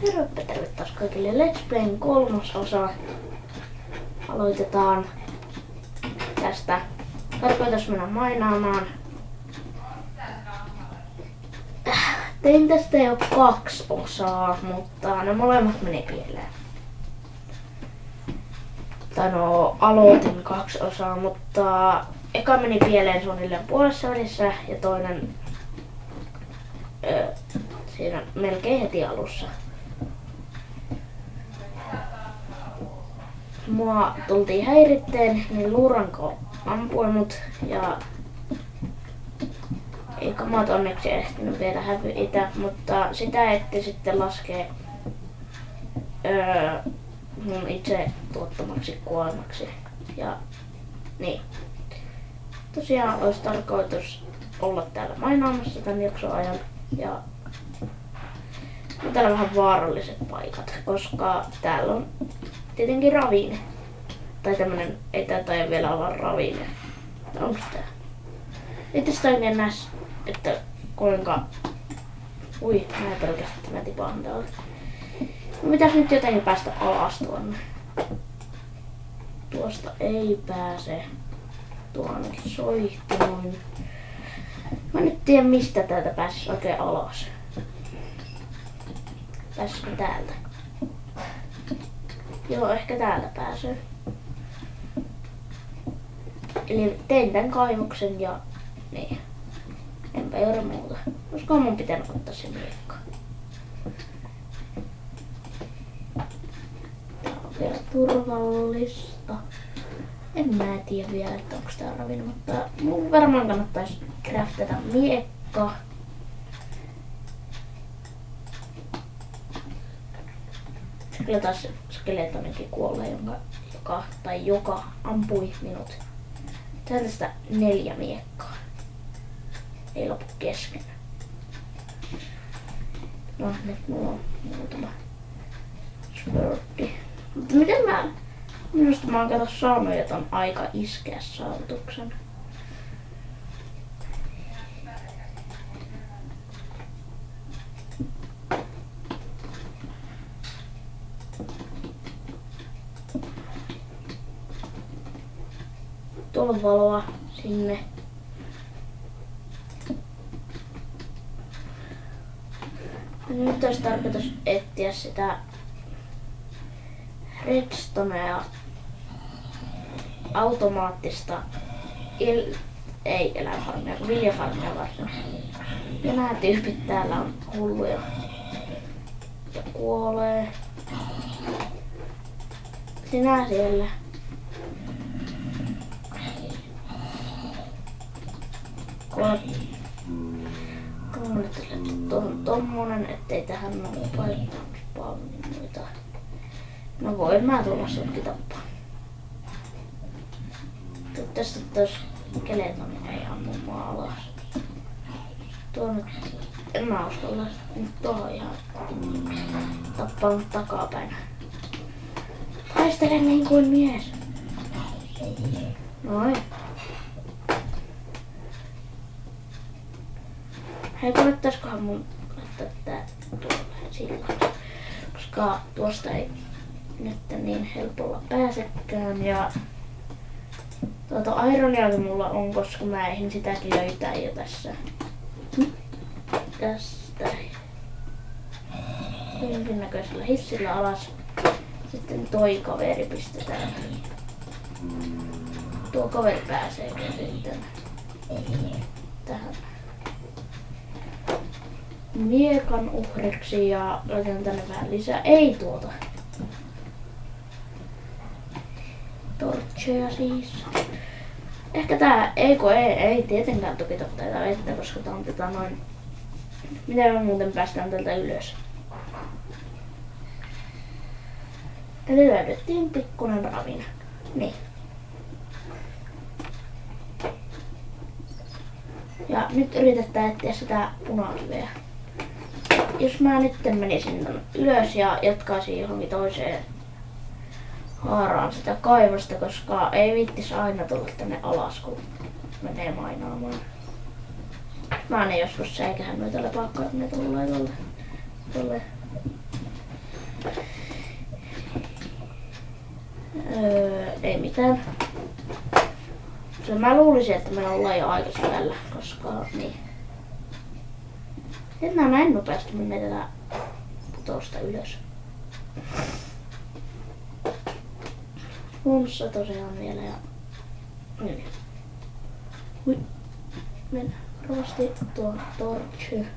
Terve taas kaikille. Let's Playn 3. osa. Aloitetaan tästä. Tarkoitus mennä mainaamaan. Tein tästä jo 2 osaa, mutta ne molemmat meni pieleen. Tai no, aloitin 2 osaa, mutta eka meni pieleen suunnilleen puolessa välissä ja toinen siinä melkein heti alussa. Mua tultiin häiritteen, niin luuranko ampui mut ja ei kamat onneksi ehtinyt vielä hävitä, mutta sitä etti sitten laskee mun itse tuottamaksi kuolemaksi. Ja niin. Tosiaan olisi tarkoitus olla täällä mainaamassa tän jakson ajan ja täällä on vähän vaaralliset paikat, koska täällä on tietenkin raviine. Tai tämmönen, ei tää taida vielä olla raviine. Onks tää? Itse sitä oikein näe, että kuinka... Ui, mä pelkästään mä tipaan täällä. No, pitäis nyt jotenkin päästä alas tuonne. Tuosta ei pääse. Tuo ainakin soihti noin. Mä nyt tiedä mistä täältä pääsis oikein alas. Pääsisikö täältä? Joo, ehkä täältä pääsee. Eli tein tän kaivoksen ja niin. Enpä juuri muuta. Olisiko mun pitänyt ottaa se miekka? Tää on vielä turvallista. En mä tiedä vielä, että onko tää ravinut, mutta mun varmaan kannattais craftata miekka. Kyllä taas skeletonikin kuolee, joka ampui minut. Tää tästä 4 miekkaa. Ei lopu kesken. No nyt mulla on muutama swordi. Mutta miten minusta mä oon kato saanut jo ton aika iskeä saavutuksen. Tuolla on valoa sinne. Nyt olisi tarkoitus etsiä sitä redstonea automaattista eläinfarmia, viljafarmia varten. Ja nämä tyypit täällä on hulluja ja kuolee. Sinä siellä. Tuohon tommonen, ettei tähän ole paljon noita. No voin mä tulla sutkin tappaa. Tästä tos skeletoni ei ammu mua alas. Tuo nyt, en mä uskalla nyt tuohon ihan tappaa mut takapäin. Taistele niin kuin mies. Noin. Hei, kannattaiskohan mun laittaa tää tuolle silloin, koska tuosta ei nyt niin helpolla pääsekään ja tuota ironiakin mulla on, koska mä eihin sitäkin löytää jo tässä. Tästä jonkinnäköisellä hissillä alas. Sitten toi kaveri pistetään. Tuo kaveri pääsee sitten tähän miekan uhriksi ja laitan tänne vähän lisää. Ei tuota. Torcheja siis. Ehkä tää, ei tietenkään toki tätä vettä, koska tää on noin. Miten me muuten päästään tältä ylös? Eli löydettiin pikkunen ravina. Niin. Ja nyt yritetään etsiä sitä punakiveä. Jos mä nyt menisin tänne ylös ja jatkaisin johonkin toiseen haaraan sitä kaivosta, koska ei viittis aina tulla tänne alas, kun menee mainaamaan. Mä ne joskus säikähän noita lepakkoja, kun ne tulee tuolle ei mitään. Mä luulisin, että me ollaan jo aika syvällä, koska niin. Nyt mä en nopeasti mene tätä putosta ylös. Huomassa tosiaan vielä ja... Niin. Ui. Mennään varovasti tuon torchiin.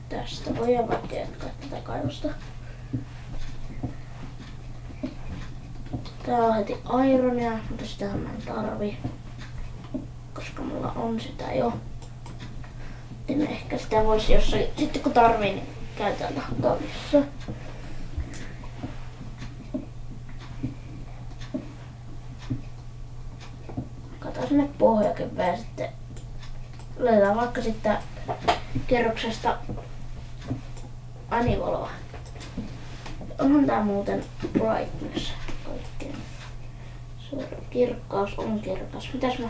Tästä voidaan vaikka jatkaa tätä kaivosta. Tää on heti ironia, mutta sitähän mä en tarvi. Koska mulla on sitä jo. Joten ehkä sitä voisi jossain, sitten kun tarvii, niin käytän hakkaavissa. Kato sinne pohjakevään sitten. Laitetaan vaikka sitten kerroksesta anivaloa. Onhan tää muuten brightness kaikkeen. Kirkkaus on kirkas. Mitäs mä...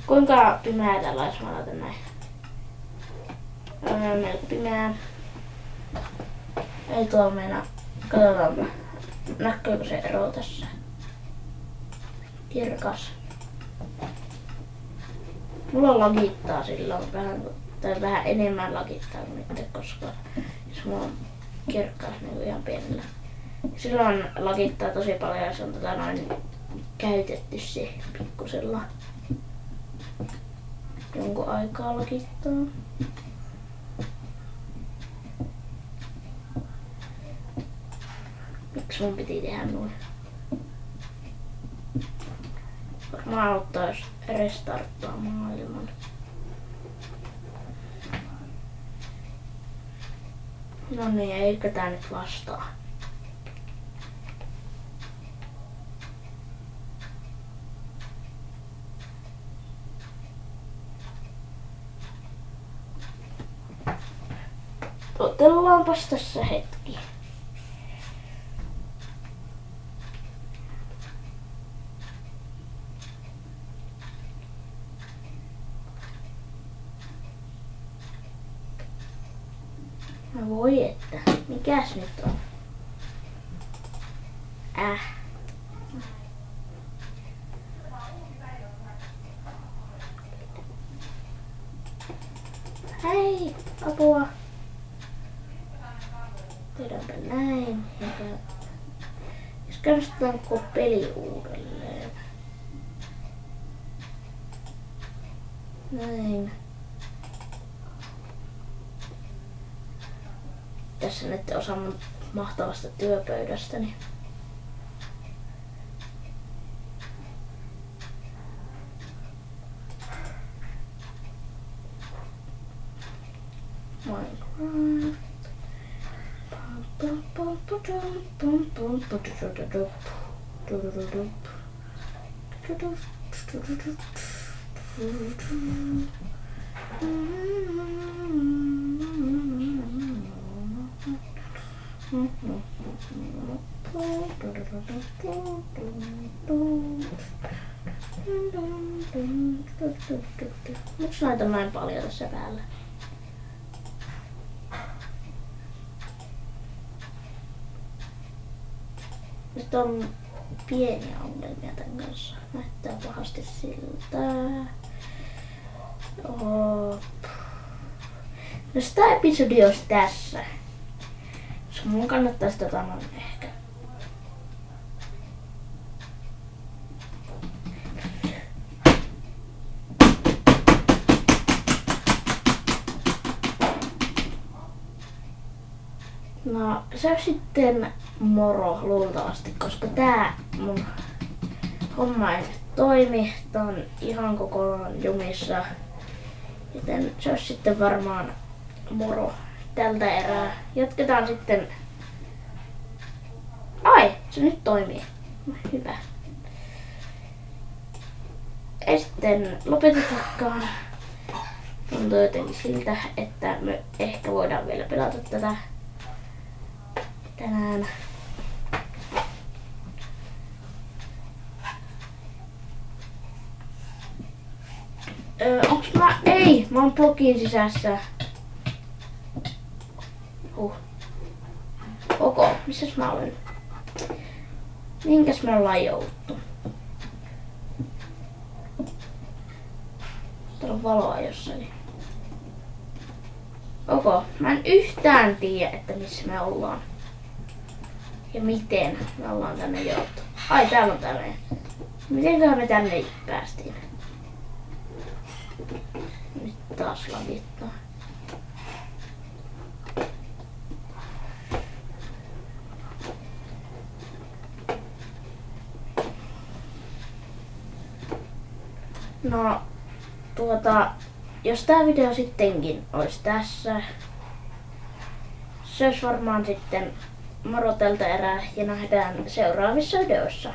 Kuinka pimeää täällä olisi mä laitan näin? Melko pimeää. Ei tuo meinaa. Katsotaanpa. Näkyykö se ero tässä? Kirkas. Mulla lagittaa silloin vähän, tai vähän enemmän lagittaa kuin nyt, koska jos mulla on kirkkaus niin ihan pienellä. Silloin lagittaa tosi paljon ja se on noin käytetty se pikkusella. Jonkun aikaa lagittaa. Miksi mun piti tehdä noin? Varmaan auttaa jos restarttaa maailman. No niin, eikö tää nyt vastaa? Otellaanpas tässä hetki. No voi että, mikäs nyt on? Hei, apua. Tehdäänpä näin. Jos käynnistetäänkö peli uudelleen? Näin. Tässä nyt osa mun mahtavasta työpöydästäni. Minecraft. Miksi näitä on näin paljon tässä päällä? Nyt on pieniä ongelmia tän kanssa. Näyttää pahasti siltä. No sitä episodia olisi tässä. Koska mun kannattaisi ehkä. No se on sitten moro luultavasti, koska tää mun homma ei toimi. Tää on ihan kokonaan jumissa. Joten se on sitten varmaan moro tältä erää. Jatketaan sitten. Ai, se nyt toimii. Hyvä. Ei sitten lopetetakaan. Tuntuu jotenkin siltä, että me ehkä voidaan vielä pelata tätä tänään. Onks mä... Ei! Mä oon blogin sisässä. Koko, missäs mä olen? Mihinkäs me ollaan jouduttu? Täällä on valoa jossain. Mä en yhtään tiedä, että missä me ollaan. Ja miten me ollaan tänne jouduttu. Ai, täällä on tällainen. Mitenköhän me tänne päästiin? Nyt taas lavittaa. No, jos tää video sittenkin olisi tässä, se olisi varmaan sitten moro tältä erää ja nähdään seuraavissa videoissa.